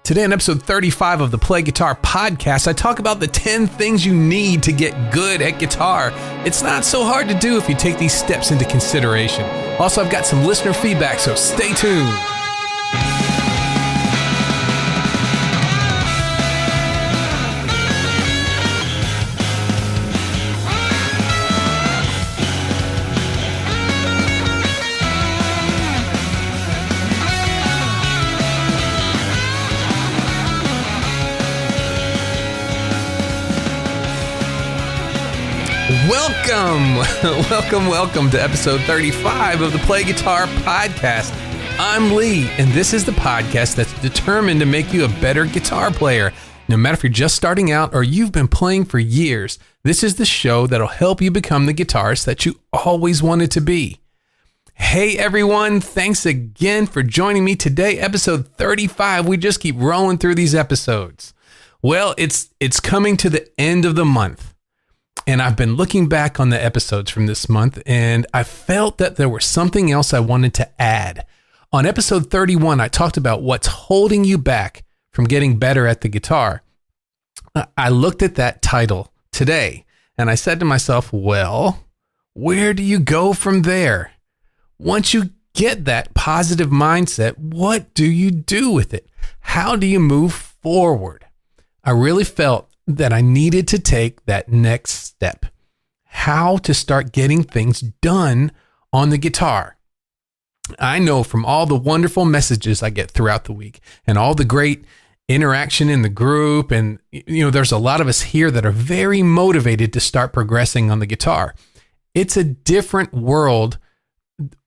Today on episode 35 of the Play Guitar podcast, I talk about the 10 things you need to get good at guitar. It's not so hard to do if you take these steps into consideration. Also, I've got some listener feedback, so stay tuned. Welcome to episode 35 of the Play Guitar podcast. I'm Lee, and this is the podcast that's determined to make you a better guitar player. No matter if you're just starting out or you've been playing for years, this is the show that'll help you become the guitarist that you always wanted to be. Hey everyone, thanks again for joining me today, episode 35. We just keep rolling through these episodes. Well, it's coming to the end of the month. And I've been looking back on the episodes from this month, and I felt that there was something else I wanted to add. On episode 31, I talked about what's holding you back from getting better at the guitar. I looked at that title today, and I said to myself, well, where do you go from there? Once you get that positive mindset, what do you do with it? How do you move forward? I really felt that I needed to take that next step. How to start getting things done on the guitar. I know from all the wonderful messages I get throughout the week and all the great interaction in the group, and there's a lot of us here that are very motivated to start progressing on the guitar. It's a different world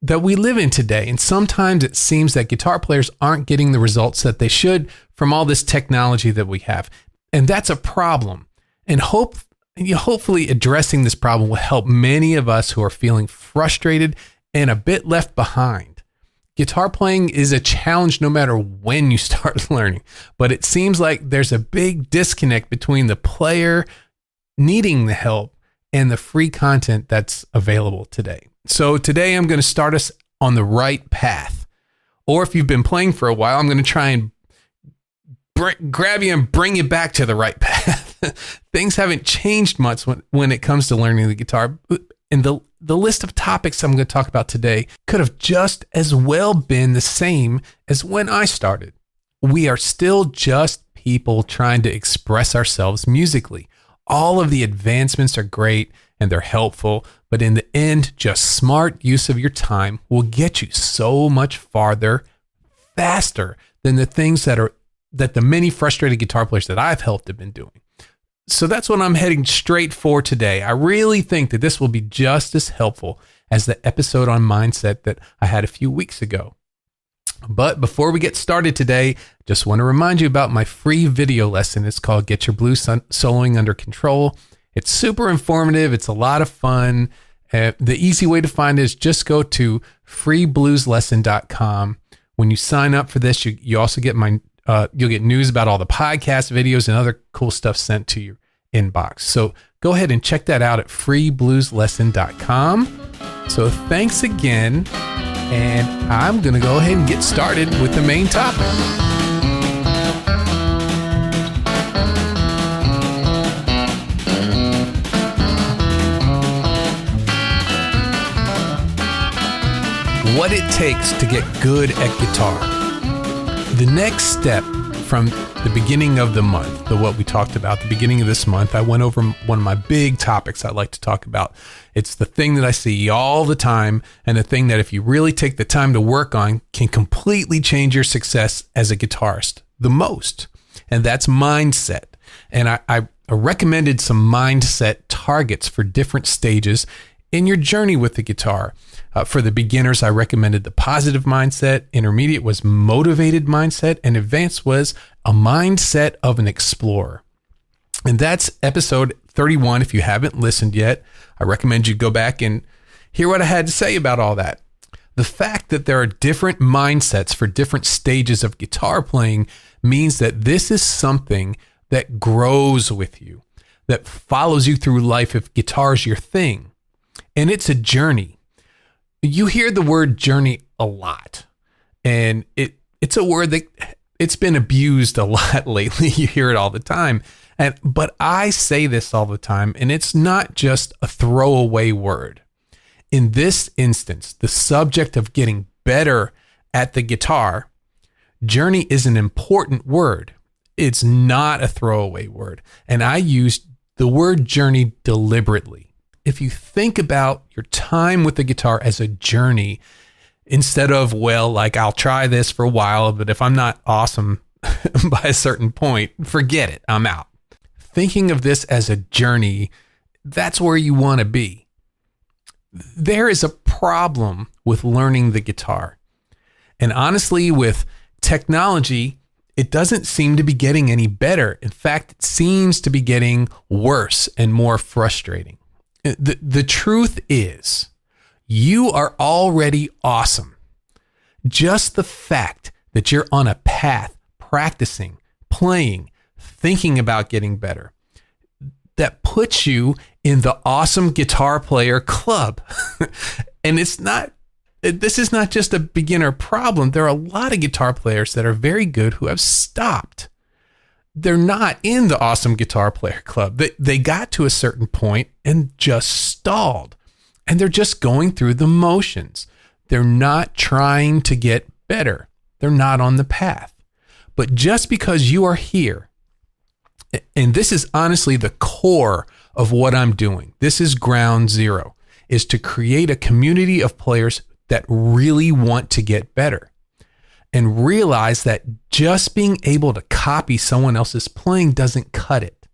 that we live in today, and sometimes it seems that guitar players aren't getting the results that they should from all this technology that we have. And that's a problem. And hopefully addressing this problem will help many of us who are feeling frustrated and a bit left behind. Guitar playing is a challenge no matter when you start learning, but it seems like there's a big disconnect between the player needing the help and the free content that's available today. So today I'm going to start us on the right path. Or if you've been playing for a while, I'm going to try and grab you and bring you back to the right path. Things haven't changed much when it comes to learning the guitar. And the list of topics I'm going to talk about today could have just as well been the same as when I started. We are still just people trying to express ourselves musically. All of the advancements are great and they're helpful, but in the end, just smart use of your time will get you so much farther, faster than the things that the many frustrated guitar players that I've helped have been doing. So that's what I'm heading straight for today. I really think that this will be just as helpful as the episode on mindset that I had a few weeks ago. But before we get started today, just want to remind you about my free video lesson. It's called Get Your Blues Soloing Under Control. It's super informative. It's a lot of fun. The easy way to find it is just go to freeblueslesson.com. When you sign up for this, you also get you'll get news about all the podcast videos and other cool stuff sent to your inbox. So go ahead and check that out at freeblueslesson.com. So thanks again. And I'm going to go ahead and get started with the main topic. What it takes to get good at guitar. The next step from the beginning of the month, what we talked about, the beginning of this month, I went over one of my big topics I like to talk about. It's the thing that I see all the time, and the thing that if you really take the time to work on can completely change your success as a guitarist the most. And that's mindset. And I recommended some mindset targets for different stages in your journey with the guitar. For the beginners, I recommended the positive mindset. Intermediate was motivated mindset. And advanced was a mindset of an explorer. And that's episode 31. If you haven't listened yet, I recommend you go back and hear what I had to say about all that. The fact that there are different mindsets for different stages of guitar playing means that this is something that grows with you, that follows you through life if guitar is your thing. And it's a journey. You hear the word journey a lot, and it's a word that it's been abused a lot lately. You hear it all the time. But I say this all the time, and it's not just a throwaway word. In this instance, the subject of getting better at the guitar, journey is an important word. It's not a throwaway word. And I use the word journey deliberately. If you think about your time with the guitar as a journey, instead of, well, like I'll try this for a while, but if I'm not awesome by a certain point, forget it, I'm out. Thinking of this as a journey, that's where you want to be. There is a problem with learning the guitar. And honestly, with technology, it doesn't seem to be getting any better. In fact, it seems to be getting worse and more frustrating. The truth is, you are already awesome. Just the fact that you're on a path, practicing, playing, thinking about getting better, that puts you in the awesome guitar player club. And this is not just a beginner problem. There are a lot of guitar players that are very good who have stopped. They're not in the awesome guitar player club. They got to a certain point and just stalled. And they're just going through the motions. They're not trying to get better. They're not on the path. But just because you are here, and this is honestly the core of what I'm doing, this is ground zero, is to create a community of players that really want to get better and realize that just being able to copy someone else's playing doesn't cut it.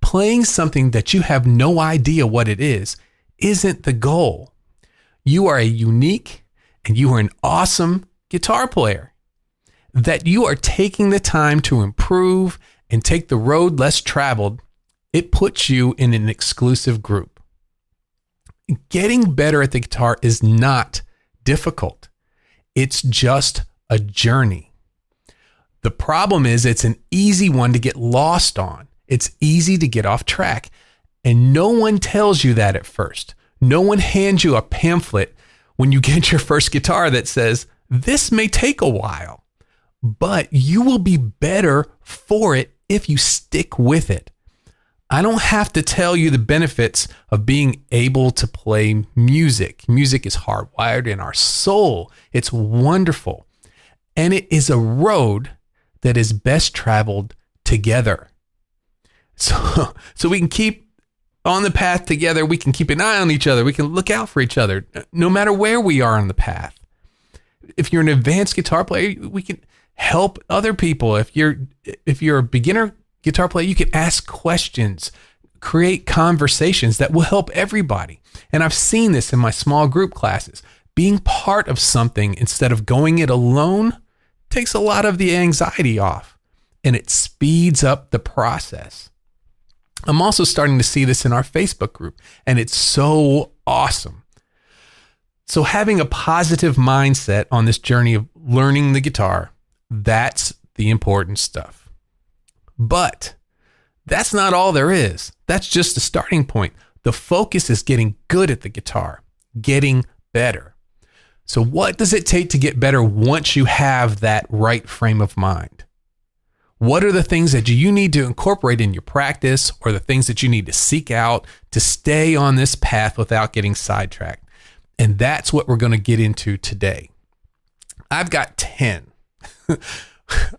Playing something that you have no idea what it is isn't the goal. You are a unique and you are an awesome guitar player that you are taking the time to improve and take the road less traveled. It puts you in an exclusive group. Getting better at the guitar is not difficult. It's just a journey. The problem is it's an easy one to get lost on. It's easy to get off track. And no one tells you that at first. No one hands you a pamphlet when you get your first guitar that says, this may take a while, but you will be better for it if you stick with it. I don't have to tell you the benefits of being able to play music. Music is hardwired in our soul. It's wonderful. And it is a road that is best traveled together. So we can keep on the path together. We can keep an eye on each other. We can look out for each other, no matter where we are on the path. If you're an advanced guitar player, we can help other people. If you're a beginner guitar player, you can ask questions, create conversations that will help everybody. And I've seen this in my small group classes. Being part of something instead of going it alone takes a lot of the anxiety off, and it speeds up the process. I'm also starting to see this in our Facebook group, and it's so awesome. So having a positive mindset on this journey of learning the guitar, that's the important stuff. But that's not all there is. That's just a starting point. The focus is getting good at the guitar, getting better. So what does it take to get better once you have that right frame of mind? What are the things that you need to incorporate in your practice, or the things that you need to seek out to stay on this path without getting sidetracked? And that's what we're going to get into today. I've got 10.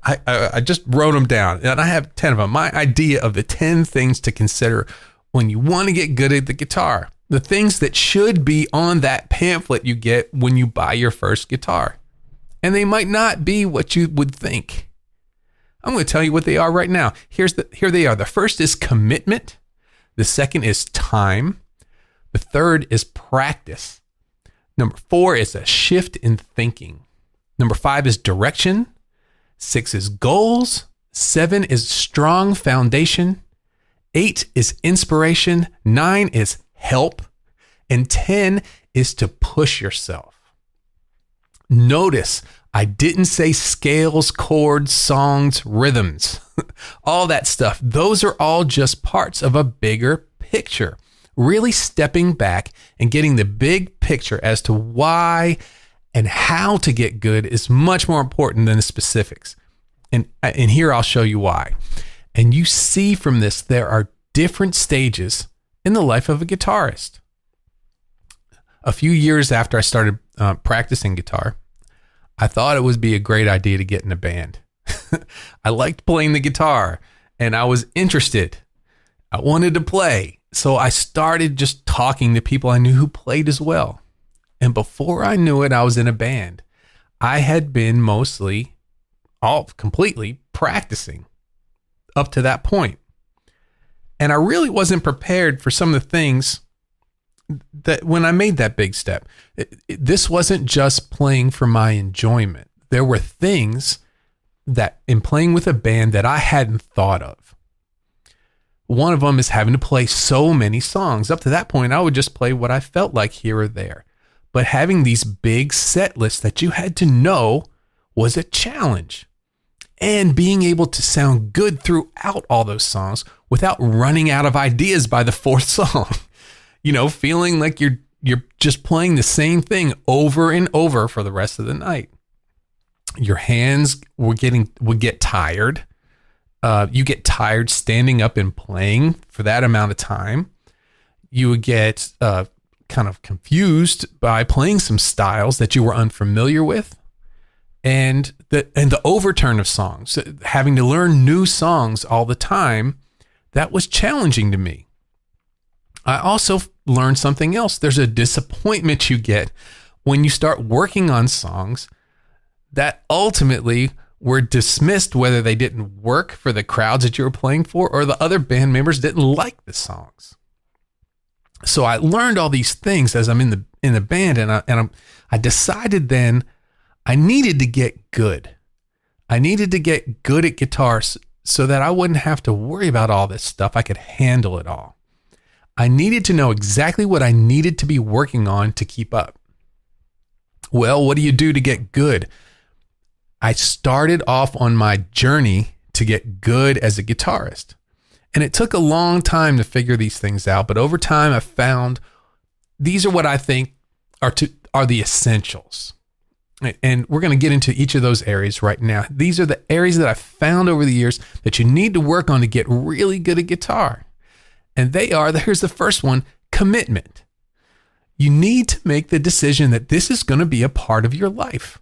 I just wrote them down, and I have 10 of them. My idea of the 10 things to consider when you want to get good at the guitar. The things that should be on that pamphlet you get when you buy your first guitar. And they might not be what you would think. I'm going to tell you what they are right now. Here they are. The first is commitment. The second is time. The third is practice. Number 4 is a shift in thinking. Number 5 is direction. 6 is goals. 7 is strong foundation. 8 is inspiration. 9 is help. And 10 is to push yourself. Notice I didn't say scales, chords, songs, rhythms, all that stuff. Those are all just parts of a bigger picture. Really stepping back and getting the big picture as to why and how to get good is much more important than the specifics. And here I'll show you why. And you see from this, there are different stages in the life of a guitarist. A few years after I started practicing guitar, I thought it would be a great idea to get in a band. I liked playing the guitar and I was interested. I wanted to play. So I started just talking to people I knew who played as well. And before I knew it, I was in a band. I had been completely practicing up to that point. And I really wasn't prepared for some of the things that when I made that big step. This wasn't just playing for my enjoyment. There were things that in playing with a band that I hadn't thought of. One of them is having to play so many songs. Up to that point, I would just play what I felt like here or there. But having these big set lists that you had to know was a challenge. And being able to sound good throughout all those songs without running out of ideas by the fourth song. Feeling like you're just playing the same thing over and over for the rest of the night. Your hands would get tired. You get tired standing up and playing for that amount of time. You would get kind of confused by playing some styles that you were unfamiliar with. And the overturn of songs, having to learn new songs all the time, that was challenging to me. I also learned something else. There's a disappointment you get when you start working on songs that ultimately were dismissed, whether they didn't work for the crowds that you were playing for or the other band members didn't like the songs. So I learned all these things as I'm in the band, and I decided then I needed to get good. I needed to get good at guitar so that I wouldn't have to worry about all this stuff. I could handle it all. I needed to know exactly what I needed to be working on to keep up. Well, what do you do to get good? I started off on my journey to get good as a guitarist. And it took a long time to figure these things out, but over time I found these are what I think are the essentials. And we're going to get into each of those areas right now. These are the areas that I found over the years that you need to work on to get really good at guitar. And here's the first one, commitment. You need to make the decision that this is going to be a part of your life.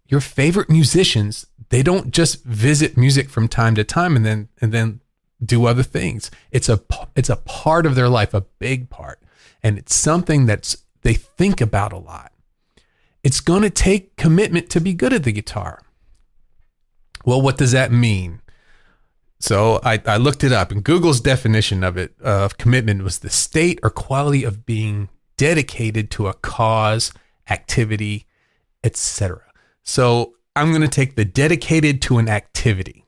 Your favorite musicians, they don't just visit music from time to time and then do other things. It's a part of their life, a big part. And it's something they think about a lot. It's going to take commitment to be good at the guitar. Well, what does that mean? So I looked it up, and Google's definition of commitment was the state or quality of being dedicated to a cause, activity, etc. So I'm going to take the dedicated to an activity.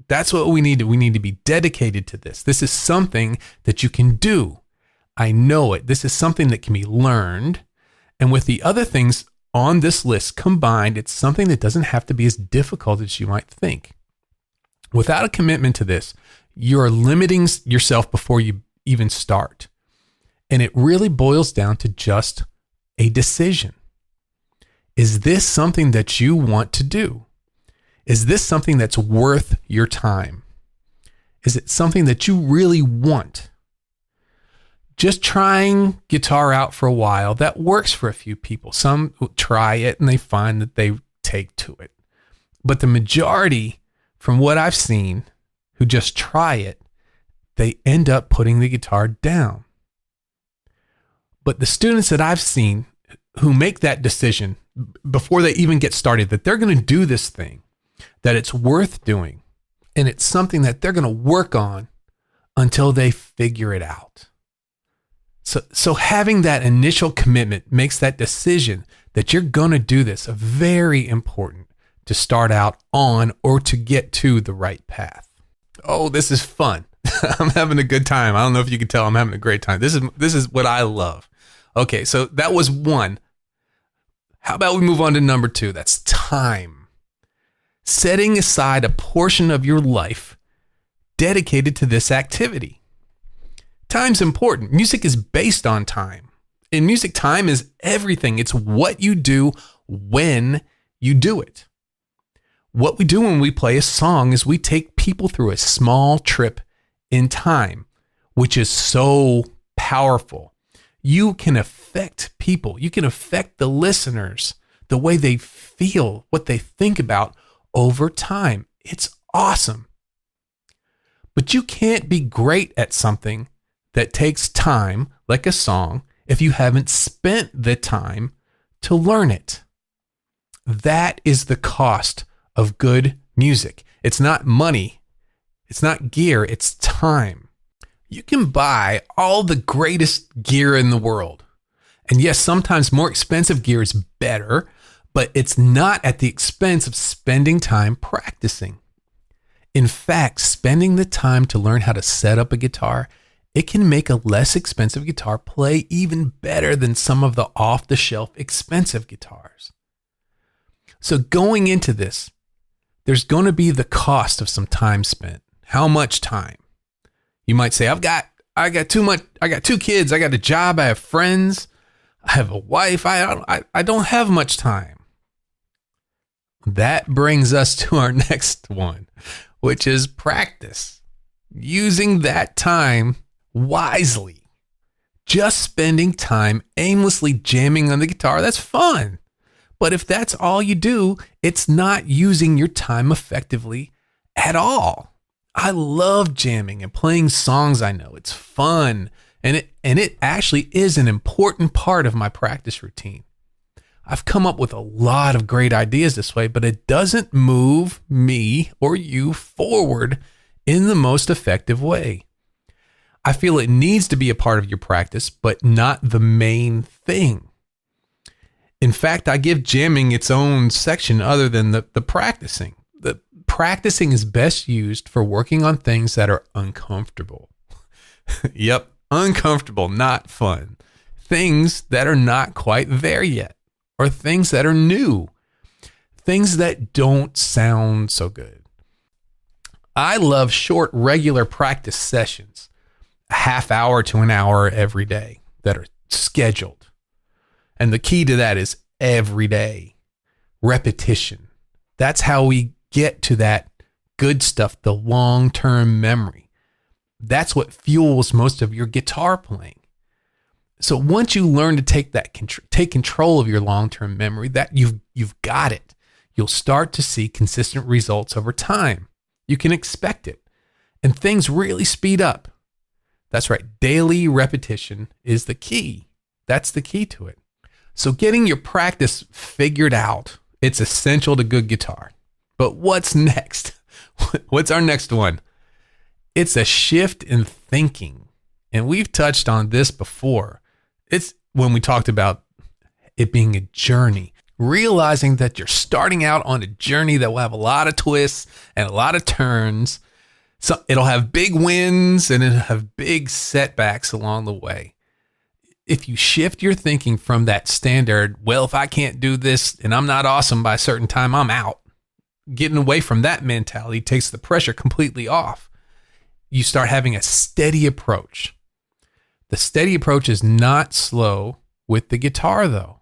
That's what we need. We need to be dedicated to this. This is something that you can do. I know it. This is something that can be learned. And with the other things on this list combined, it's something that doesn't have to be as difficult as you might think. Without a commitment to this, you're limiting yourself before you even start. And it really boils down to just a decision. Is this something that you want to do? Is this something that's worth your time? Is it something that you really want? Just trying guitar out for a while, that works for a few people. Some try it and they find that they take to it. But the majority, from what I've seen, who just try it, they end up putting the guitar down. But the students that I've seen who make that decision before they even get started, that they're going to do this thing, that it's worth doing, and it's something that they're going to work on until they figure it out. So having that initial commitment makes that decision that you're going to do this very important to start out on or to get to the right path. Oh, this is fun. I'm having a good time. I don't know if you can tell I'm having a great time. This is what I love. Okay, so that was one. How about we move on to number two? That's time. Setting aside a portion of your life dedicated to this activity. Time's important. Music is based on time. In music, time is everything. It's what you do when you do it. What we do when we play a song is we take people through a small trip in time, which is so powerful. You can affect people. You can affect the listeners, the way they feel, what they think about over time. It's awesome. But you can't be great at something that takes time, like a song, if you haven't spent the time to learn it. That is the cost of good music. It's not money. It's not gear. It's time. You can buy all the greatest gear in the world. And yes, sometimes more expensive gear is better, but it's not at the expense of spending time practicing. In fact, spending the time to learn how to set up a guitar, it can make a less expensive guitar play even better than some of the off-the-shelf expensive guitars. So going into this, there's going to be the cost of some time spent. How much time? You might say, I got too much. I got 2 kids. I got a job. I have friends. I have a wife. I don't have much time. That brings us to our next one, which is practice. Using that time wisely. Just spending time aimlessly jamming on the guitar, that's fun. But if that's all you do, it's not using your time effectively at all. I love jamming and playing songs I know. It's fun. And it actually is an important part of my practice routine. I've come up with a lot of great ideas this way, but it doesn't move me or you forward in the most effective way. I feel it needs to be a part of your practice, but not the main thing. In fact, I give jamming its own section other than the practicing. The practicing is best used for working on things that are uncomfortable. Yep, uncomfortable, not fun. Things that are not quite there yet, or things that are new. Things that don't sound so good. I love short, regular practice sessions, a half hour to an hour every day that are scheduled. And the key to that is every day, repetition. That's how we get to that good stuff, the long-term memory. That's what fuels most of your guitar playing. So once you learn to take control of your long-term memory, that you've got it. You'll start to see consistent results over time. You can expect it. And things really speed up. That's right. Daily repetition is the key. That's the key to it. So getting your practice figured out, it's essential to good guitar. But what's next? What's our next one? It's a shift in thinking. And we've touched on this before. It's when we talked about it being a journey. Realizing that you're starting out on a journey that will have a lot of twists and a lot of turns. So it'll have big wins and it'll have big setbacks along the way. If you shift your thinking from that standard, well, if I can't do this and I'm not awesome by a certain time, I'm out. Getting away from that mentality takes the pressure completely off. You start having a steady approach. The steady approach is not slow with the guitar, though.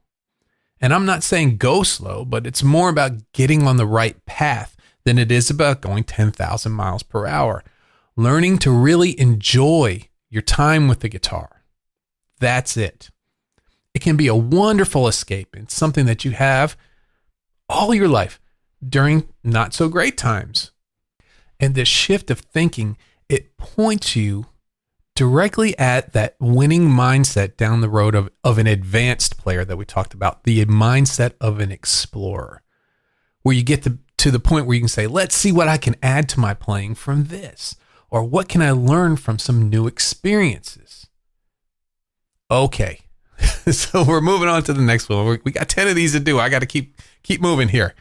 And I'm not saying go slow, but it's more about getting on the right path than it is about going 10,000 miles per hour. Learning to really enjoy your time with the guitar. That's it. It can be a wonderful escape. It's something that you have all your life during not so great times. And this shift of thinking, it points you directly at that winning mindset down the road of an advanced player that we talked about, the mindset of an explorer, where you get to the point where you can say, let's see what I can add to my playing from this, or what can I learn from some new experiences? Okay, so we're moving on to the next one. We got 10 of these to do. I got to keep moving here.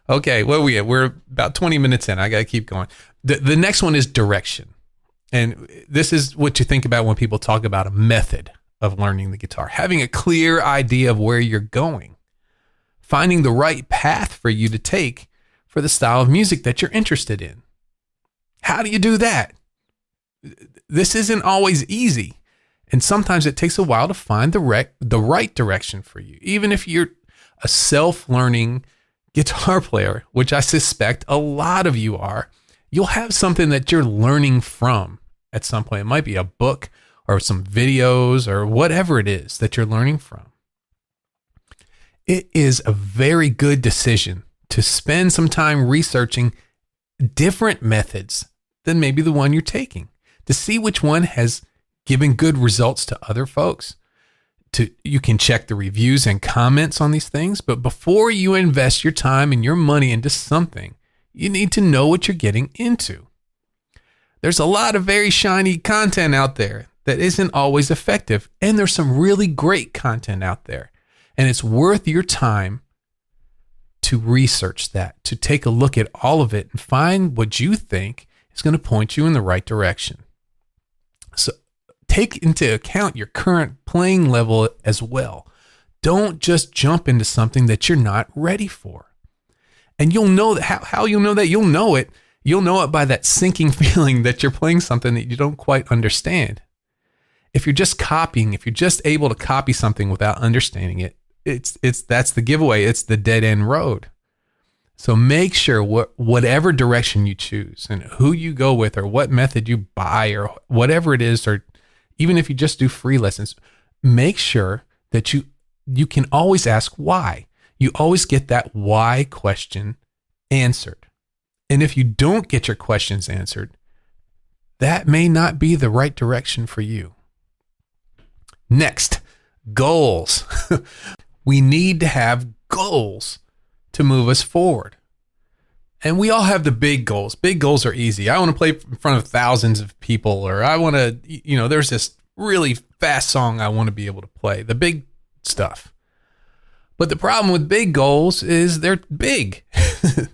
Okay, what are we at? We're about 20 minutes in. I got to keep going. The next one is direction. And this is what you think about when people talk about a method of learning the guitar. Having a clear idea of where you're going. Finding the right path for you to take for the style of music that you're interested in. How do you do that? This isn't always easy. And sometimes it takes a while to find the right direction for you. Even if you're a self-learning guitar player, which I suspect a lot of you are, you'll have something that you're learning from at some point. It might be a book or some videos or whatever it is that you're learning from. It is a very good decision to spend some time researching different methods than maybe the one you're taking, to see which one has given good results to other folks. You can check the reviews and comments on these things, but before you invest your time and your money into something, you need to know what you're getting into. There's a lot of very shiny content out there that isn't always effective, and there's some really great content out there, and it's worth your time to research that, to take a look at all of it and find what you think is going to point you in the right direction. So take into account your current playing level as well. Don't just jump into something that you're not ready for. And you'll know that. How you'll know that? You'll know it. You'll know it by that sinking feeling that you're playing something that you don't quite understand. If you're just copying, if you're just able to copy something without understanding it, that's the giveaway. It's the dead end road. So make sure whatever direction you choose and who you go with or what method you buy or whatever it is, or even if you just do free lessons, make sure that you can always ask why. You always get that why question answered. And if you don't get your questions answered, that may not be the right direction for you. Next, goals. We need to have goals to move us forward. And we all have the big goals. Big goals are easy. I want to play in front of thousands of people, or I want to, there's this really fast song I want to be able to play, the big stuff. But the problem with big goals is they're big.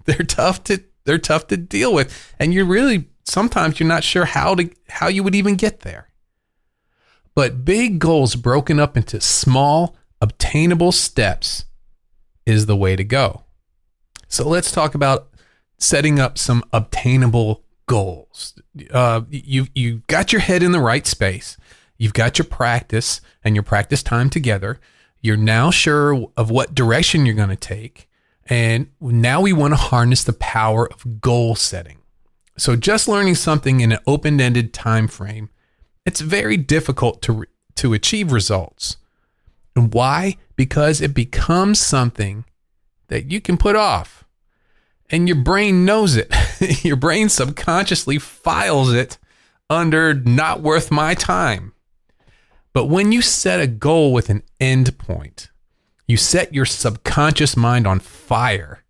They're tough to deal with. And sometimes you're not sure how you would even get there. But big goals broken up into small, obtainable steps is the way to go. So let's talk about setting up some obtainable goals. You've got your head in the right space. You've got your practice and your practice time together. You're now sure of what direction you're going to take. And now we want to harness the power of goal setting. So just learning something in an open-ended time frame, it's very difficult to achieve results. And why? Because it becomes something that you can put off. And your brain knows it. Your brain subconsciously files it under not worth my time. But when you set a goal with an end point, you set your subconscious mind on fire.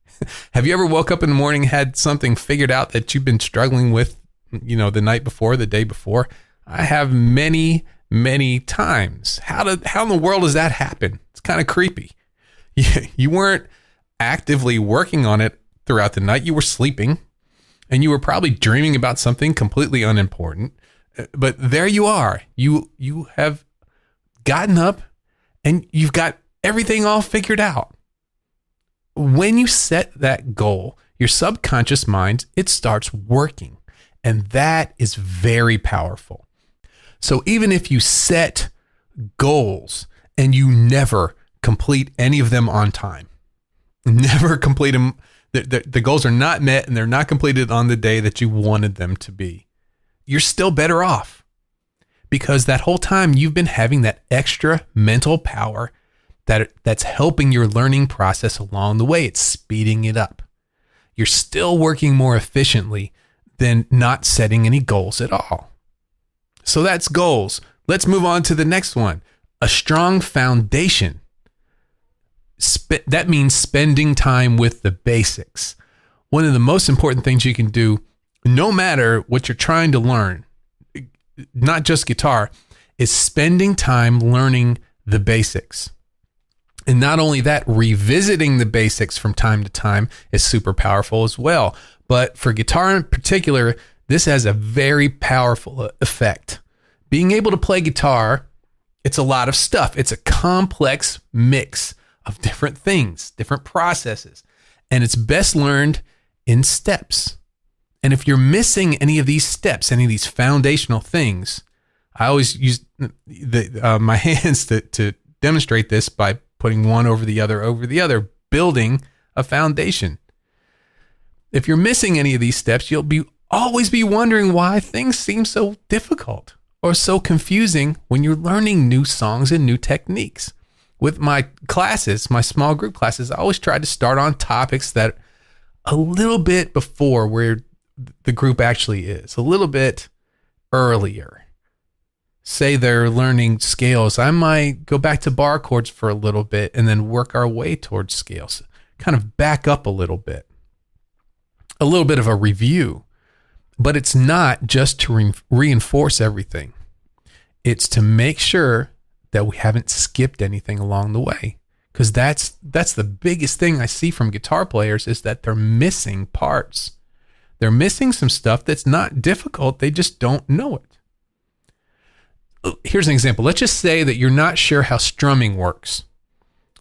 Have you ever woke up in the morning and had something figured out that you've been struggling with, the night before, the day before? I have many, many times. How in the world does that happen? It's kind of creepy. You weren't actively working on it throughout the night. You were sleeping and you were probably dreaming about something completely unimportant. But there you are. You have gotten up and you've got everything all figured out. When you set that goal, your subconscious mind, it starts working. And that is very powerful. So even if you set goals and you never complete any of them on time, never complete them, the goals are not met and they're not completed on the day that you wanted them to be, you're still better off, because that whole time you've been having that extra mental power that's helping your learning process along the way. It's speeding it up. You're still working more efficiently than not setting any goals at all. So that's goals. Let's move on to the next one. A strong foundation. That means spending time with the basics. One of the most important things you can do, no matter what you're trying to learn, not just guitar, is spending time learning the basics. And not only that, revisiting the basics from time to time is super powerful as well. But for guitar in particular, this has a very powerful effect. Being able to play guitar, it's a lot of stuff. It's a complex mix of different things, different processes, and it's best learned in steps. And if you're missing any of these steps, any of these foundational things, I always use my hands to demonstrate this by putting one over the other, building a foundation. If you're missing any of these steps, you'll always be wondering why things seem so difficult or so confusing when you're learning new songs and new techniques. With my classes, my small group classes, I always try to start on topics that a little bit before where the group actually is, a little bit earlier. Say they're learning scales, I might go back to bar chords for a little bit and then work our way towards scales. Kind of back up a little bit. A little bit of a review. But it's not just to reinforce everything. It's to make sure that we haven't skipped anything along the way. Because that's the biggest thing I see from guitar players is that they're missing parts. They're missing some stuff that's not difficult. They just don't know it. Here's an example. Let's just say that you're not sure how strumming works.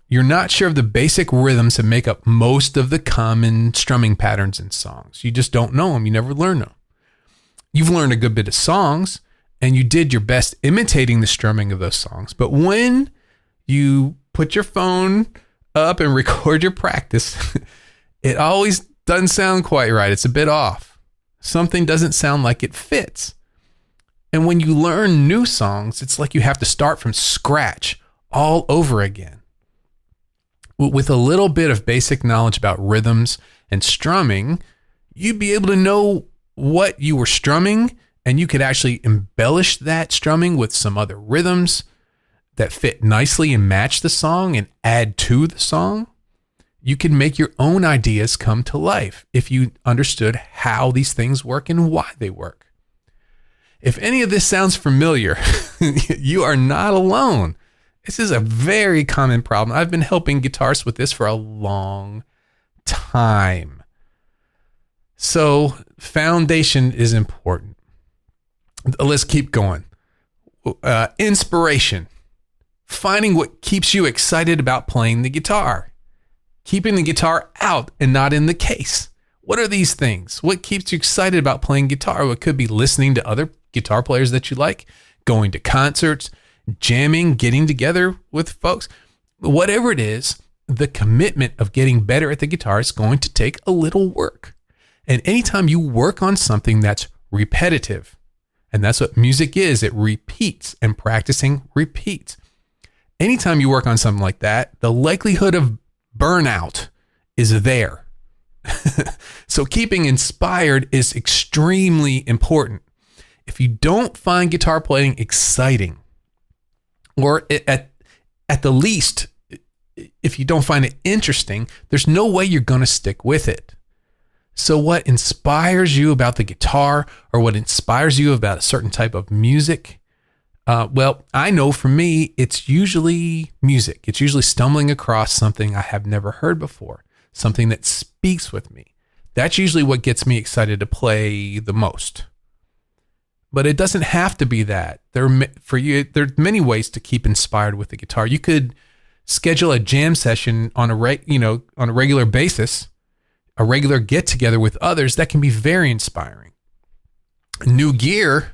You're not sure of the basic rhythms that make up most of the common strumming patterns in songs. You just don't know them. You never learn them. You've learned a good bit of songs and you did your best imitating the strumming of those songs. But when you put your phone up and record your practice, it always doesn't sound quite right. It's a bit off. Something doesn't sound like it fits. And when you learn new songs, it's like you have to start from scratch all over again. With a little bit of basic knowledge about rhythms and strumming, you'd be able to know what you were strumming, and you could actually embellish that strumming with some other rhythms that fit nicely and match the song and add to the song. You can make your own ideas come to life if you understood how these things work and why they work. If any of this sounds familiar, you are not alone. This is a very common problem. I've been helping guitarists with this for a long time. So foundation is important. Let's keep going. Inspiration. Finding what keeps you excited about playing the guitar. Keeping the guitar out and not in the case. What are these things? What keeps you excited about playing guitar? Well, it could be listening to other guitar players that you like, going to concerts, jamming, getting together with folks. Whatever it is, the commitment of getting better at the guitar is going to take a little work. And anytime you work on something that's repetitive, and that's what music is, it repeats, and practicing repeats. Anytime you work on something like that, the likelihood of burnout is there. So keeping inspired is extremely important. If you don't find guitar playing exciting, or at the least, if you don't find it interesting, there's no way you're going to stick with it. So what inspires you about the guitar, or what inspires you about a certain type of music? Well, I know for me, it's usually music. It's usually stumbling across something I have never heard before, something that speaks with me. That's usually what gets me excited to play the most. But it doesn't have to be that. For you, there are many ways to keep inspired with the guitar. You could schedule a jam session on a regular basis, a regular get together with others. That can be very inspiring. New gear,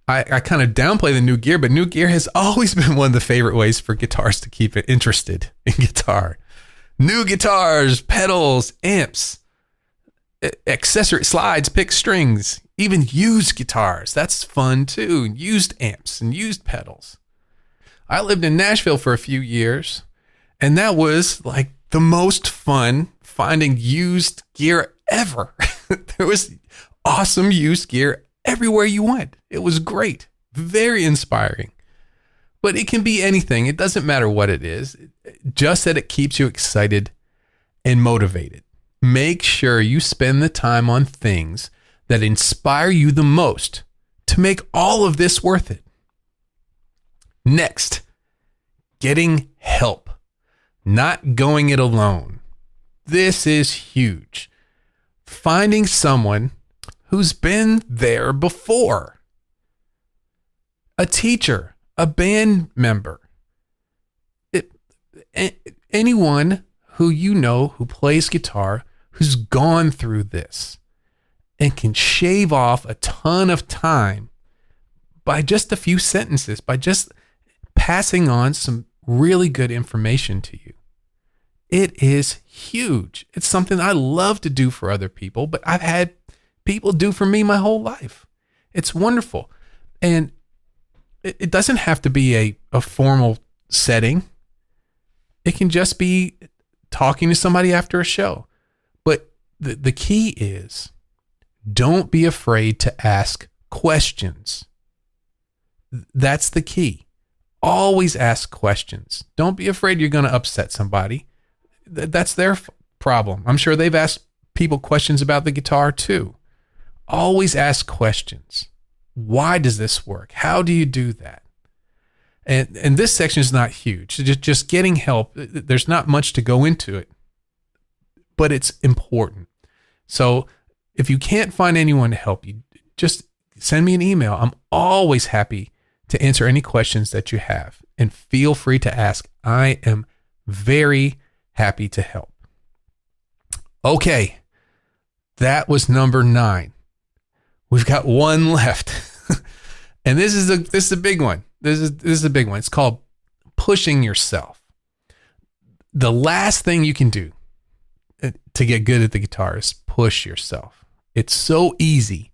I kind of downplay the new gear, but new gear has always been one of the favorite ways for guitarists to keep it interested in guitar. New guitars, pedals, amps, accessory slides, pick strings, even used guitars. That's fun too. Used amps and used pedals. I lived in Nashville for a few years, and that was like the most fun finding used gear ever. There was awesome used gear everywhere you went. It was great. Very inspiring. But it can be anything. It doesn't matter what it is. Just that it keeps you excited and motivated. Make sure you spend the time on things that inspire you the most to make all of this worth it. Next, getting help. Not going it alone. This is huge. Finding someone who's been there before. A teacher, a band member, anyone who you know who plays guitar, who's gone through this and can shave off a ton of time by just a few sentences, by just passing on some really good information to you. It is huge. It's something I love to do for other people, but I've had people do for me my whole life. It's wonderful. And it doesn't have to be a formal setting. It can just be talking to somebody after a show. But the key is, don't be afraid to ask questions. That's the key. Always ask questions. Don't be afraid you're going to upset somebody. That's their problem. I'm sure they've asked people questions about the guitar too. Always ask questions. Why does this work? How do you do that? And this section is not huge. Just getting help. There's not much to go into it, but it's important. So if you can't find anyone to help you, just send me an email. I'm always happy to answer any questions that you have, and feel free to ask. I am very happy to help. Okay, that was number 9. We've got one left, and this is a big one. This is a big one. It's called pushing yourself. The last thing you can do to get good at the guitar is push yourself. It's so easy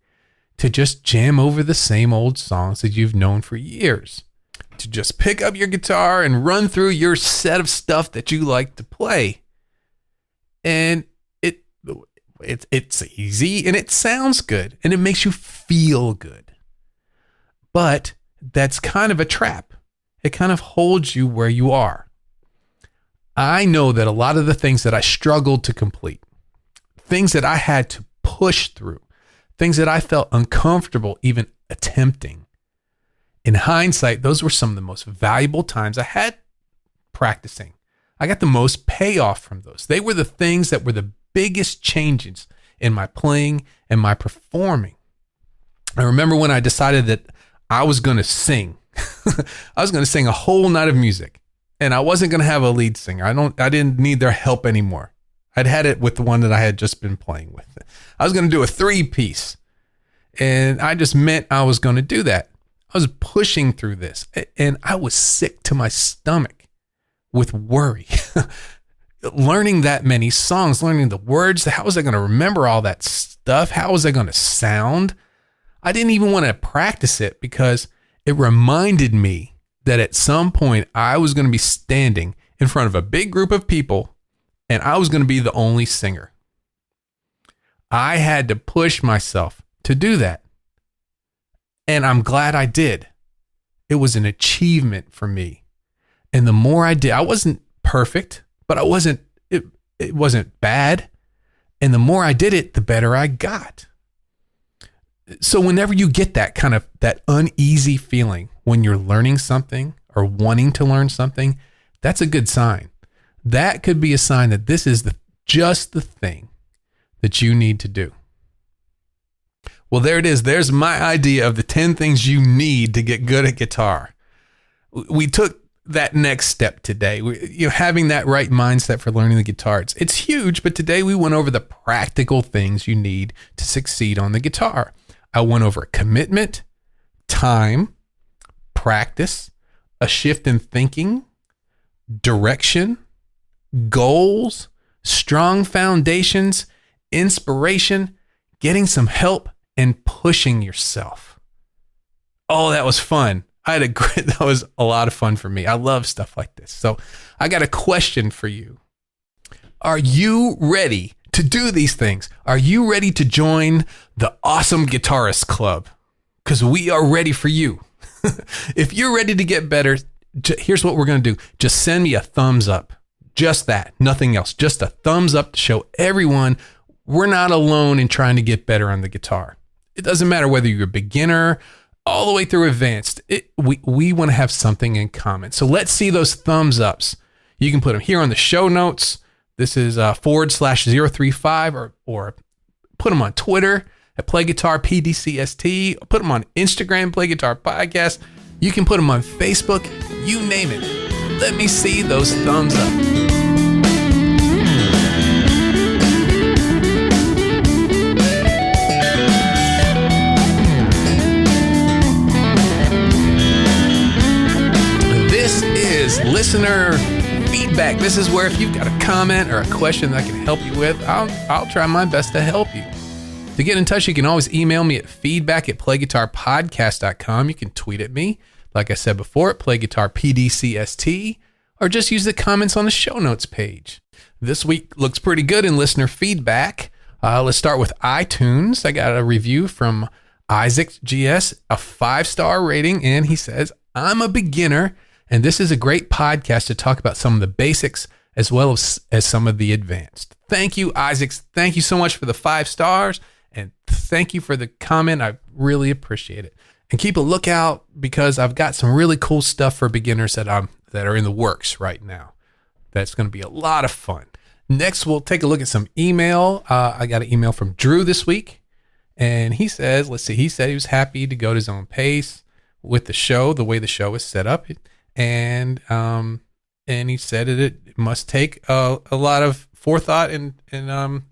to just jam over the same old songs that you've known for years. To just pick up your guitar and run through your set of stuff that you like to play. And it's easy and it sounds good and it makes you feel good. But that's kind of a trap. It kind of holds you where you are. I know that a lot of the things that I struggled to complete, things that I had to push through, things that I felt uncomfortable even attempting, in hindsight, those were some of the most valuable times I had practicing. I got the most payoff from those. They were the things that were the biggest changes in my playing and my performing. I remember when I decided that I was going to sing. I was going to sing a whole night of music, and I wasn't going to have a lead singer. I didn't need their help anymore. I'd had it with the one that I had just been playing with. I was going to do a 3-piece, and I just meant I was going to do that. I was pushing through this, and I was sick to my stomach with worry. Learning that many songs, learning the words, how was I going to remember all that stuff? How was I going to sound? I didn't even want to practice it because it reminded me that at some point I was going to be standing in front of a big group of people and I was going to be the only singer. I had to push myself to do that. And I'm glad I did. It was an achievement for me. And the more I did, I wasn't perfect, but it wasn't bad. And the more I did it, the better I got. So whenever you get that uneasy feeling when you're learning something or wanting to learn something, that's a good sign. That could be a sign that this is just the thing that you need to do. Well, there it is. There's my idea of the 10 things you need to get good at guitar. We took that next step today. Having that right mindset for learning the guitar. It's huge, but today we went over the practical things you need to succeed on the guitar. I went over commitment, time, practice, a shift in thinking, direction, goals, strong foundations, inspiration, getting some help, and pushing yourself. Oh, that was fun. That was a lot of fun for me. I love stuff like this. So I got a question for you. Are you ready to do these things? Are you ready to join the Awesome Guitarist Club? Because we are ready for you. If you're ready to get better, here's what we're going to do. Just send me a thumbs up. Just that, nothing else. Just a thumbs up to show everyone we're not alone in trying to get better on the guitar. It doesn't matter whether you're a beginner all the way through advanced. We want to have something in common. So let's see those thumbs ups. You can put them here on the show notes. This is /035 or put them on Twitter at Play Guitar PDCST. Put them on Instagram, Play Guitar Podcast. You can put them on Facebook. You name it. Let me see those thumbs up. This is listener feedback feedback. This is where if you've got a comment or a question that I can help you with, I'll try my best to help you. To get in touch, you can always email me at feedback@playguitarpodcast.com. You can tweet at me, like I said before, at playguitarpdcst, or just use the comments on the show notes page. This week looks pretty good in listener feedback. Let's start with iTunes. I got a review from Isaac GS, a 5-star rating, and he says, I'm a beginner, and this is a great podcast to talk about some of the basics as well as some of the advanced. Thank you, Isaac. Thank you so much for the 5 stars, and thank you for the comment. I really appreciate it. And keep a lookout because I've got some really cool stuff for beginners that are in the works right now. That's going to be a lot of fun. Next, we'll take a look at some email. I got an email from Drew this week, and he says, he said he was happy to go at his own pace with the show, the way the show is set up. And he said it must take a lot of forethought and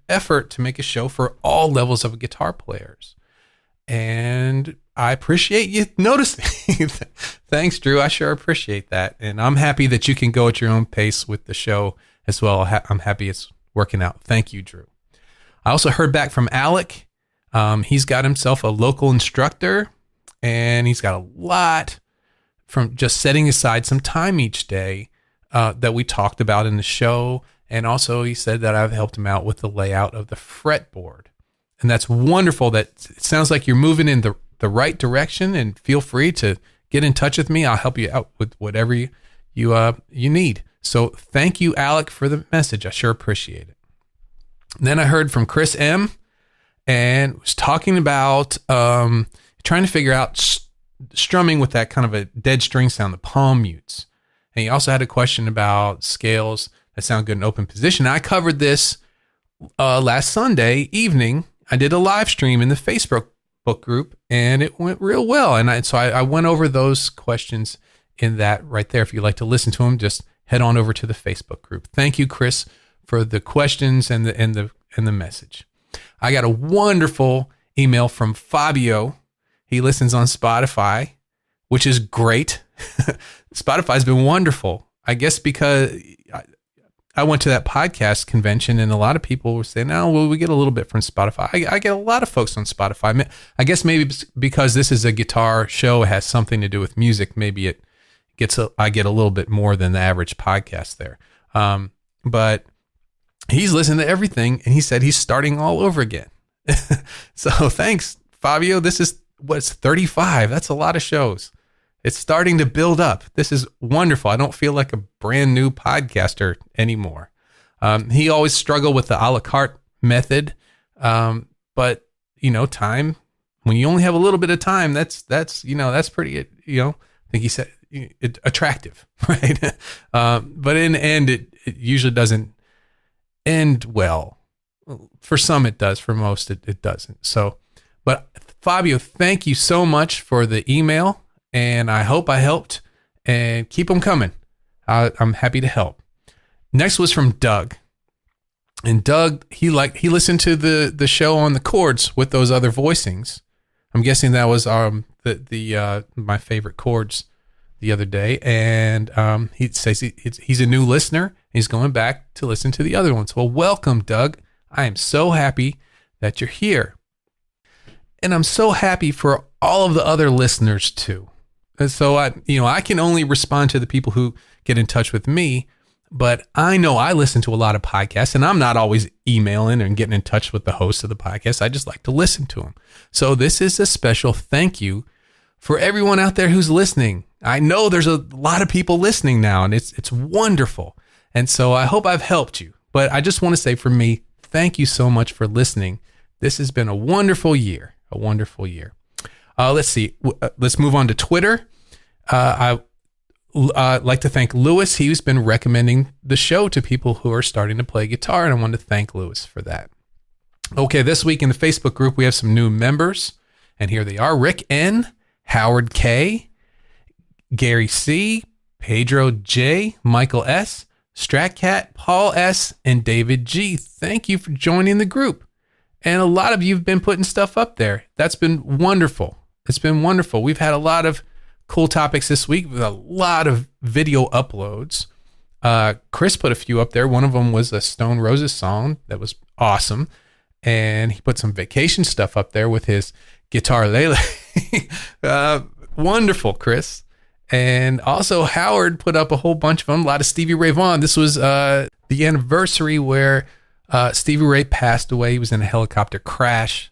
effort to make a show for all levels of guitar players. And I appreciate you noticing. Thanks, Drew. I sure appreciate that. And I'm happy that you can go at your own pace with the show as well. I'm happy it's working out. Thank you, Drew. I also heard back from Alec. He's got himself a local instructor, and he's got a lot from just setting aside some time each day that we talked about in the show. And also he said that I've helped him out with the layout of the fretboard. And that's wonderful. That it sounds like you're moving in the right direction, and feel free to get in touch with me. I'll help you out with whatever you need. So thank you, Alec, for the message. I sure appreciate it. And then I heard from Chris M. and was talking about trying to figure out strumming with that kind of a dead string sound, the palm mutes. And he also had a question about scales that sound good in open position. I covered this last Sunday evening. I did a live stream in the Facebook group, and it went real well. And so I went over those questions in that right there. If you'd like to listen to them, just head on over to the Facebook group. Thank you, Chris, for the questions and the message. I got a wonderful email from Fabio. He listens on Spotify, which is great. Spotify's been wonderful. I guess because I went to that podcast convention, and a lot of people were saying, "Oh, well, we get a little bit from Spotify." I get a lot of folks on Spotify. I guess maybe because this is a guitar show, it has something to do with music. Maybe I get a little bit more than the average podcast there. But he's listened to everything, and he said he's starting all over again. So thanks, Fabio. This is what's 35. That's a lot of shows. It's starting to build up. This is wonderful. I don't feel like a brand new podcaster anymore. He always struggled with the a la carte method. But time, when you only have a little bit of time, that's pretty, I think he said attractive, right? But in the end, it usually doesn't end well. For some it does, for most it doesn't. So, but Fabio, thank you so much for the email. And I hope I helped, and keep them coming. I'm happy to help. Next was from Doug. And Doug, he listened to the show on the chords with those other voicings. I'm guessing that was my favorite chords the other day. And he says he's a new listener. He's going back to listen to the other ones. Well, welcome, Doug. I am so happy that you're here. And I'm so happy for all of the other listeners too. And so I can only respond to the people who get in touch with me, but I know I listen to a lot of podcasts, and I'm not always emailing and getting in touch with the host of the podcast. I just like to listen to them. So this is a special thank you for everyone out there who's listening. I know there's a lot of people listening now, and it's wonderful. And so I hope I've helped you. But I just want to say, for me, thank you so much for listening. This has been a wonderful year. A wonderful year. Let's see. Let's move on to Twitter. I'd like to thank Lewis. He's been recommending the show to people who are starting to play guitar, and I want to thank Lewis for that. Okay, this week in the Facebook group, we have some new members, and here they are: Rick N., Howard K., Gary C., Pedro J., Michael S., Stratcat, Paul S., and David G. Thank you for joining the group. And a lot of you have been putting stuff up there. That's been wonderful. It's been wonderful. We've had a lot of cool topics this week with a lot of video uploads. Chris put a few up there. One of them was a Stone Roses song that was awesome. And he put some vacation stuff up there with his Guitar Lele. Wonderful, Chris. And also Howard put up a whole bunch of them, a lot of Stevie Ray Vaughan. This was the anniversary where Stevie Ray passed away. He was in a helicopter crash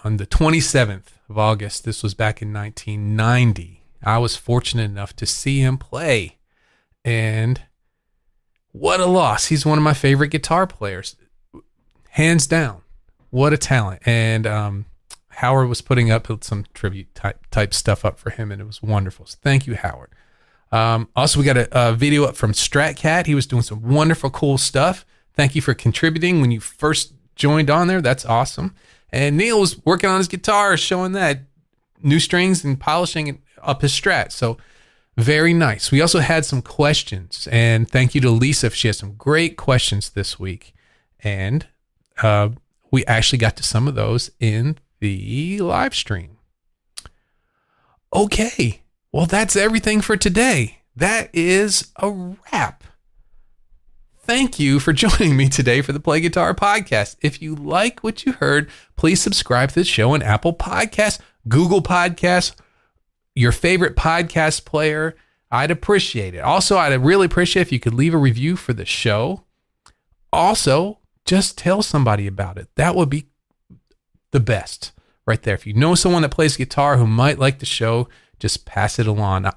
on the 27th of August. This was back in 1990. I was fortunate enough to see him play. And what a loss. He's one of my favorite guitar players. Hands down. What a talent. And Howard was putting up some tribute type stuff up for him, and it was wonderful. So thank you, Howard. Also, we got a video up from Stratcat. He was doing some wonderful, cool stuff. Thank you for contributing when you first joined on there. That's awesome. And Neil was working on his guitar, showing that new strings and polishing up his Strat. So very nice. We also had some questions, and thank you to Lisa. She has some great questions this week. And we actually got to some of those in the live stream. Okay. Well, that's everything for today. That is a wrap. Thank you for joining me today for the Play Guitar Podcast. If you like what you heard, please subscribe to the show on Apple Podcasts, Google Podcasts, your favorite podcast player. I'd appreciate it. Also, I'd really appreciate if you could leave a review for the show. Also, just tell somebody about it. That would be the best right there. If you know someone that plays guitar who might like the show, just pass it along.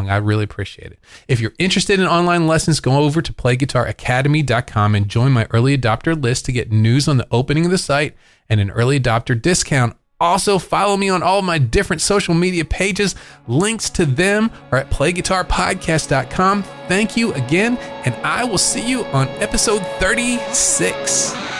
I really appreciate it. If you're interested in online lessons, go over to playguitaracademy.com and join my early adopter list to get news on the opening of the site and an early adopter discount. Also, follow me on all my different social media pages. Links to them are at playguitarpodcast.com. Thank you again, and I will see you on episode 36.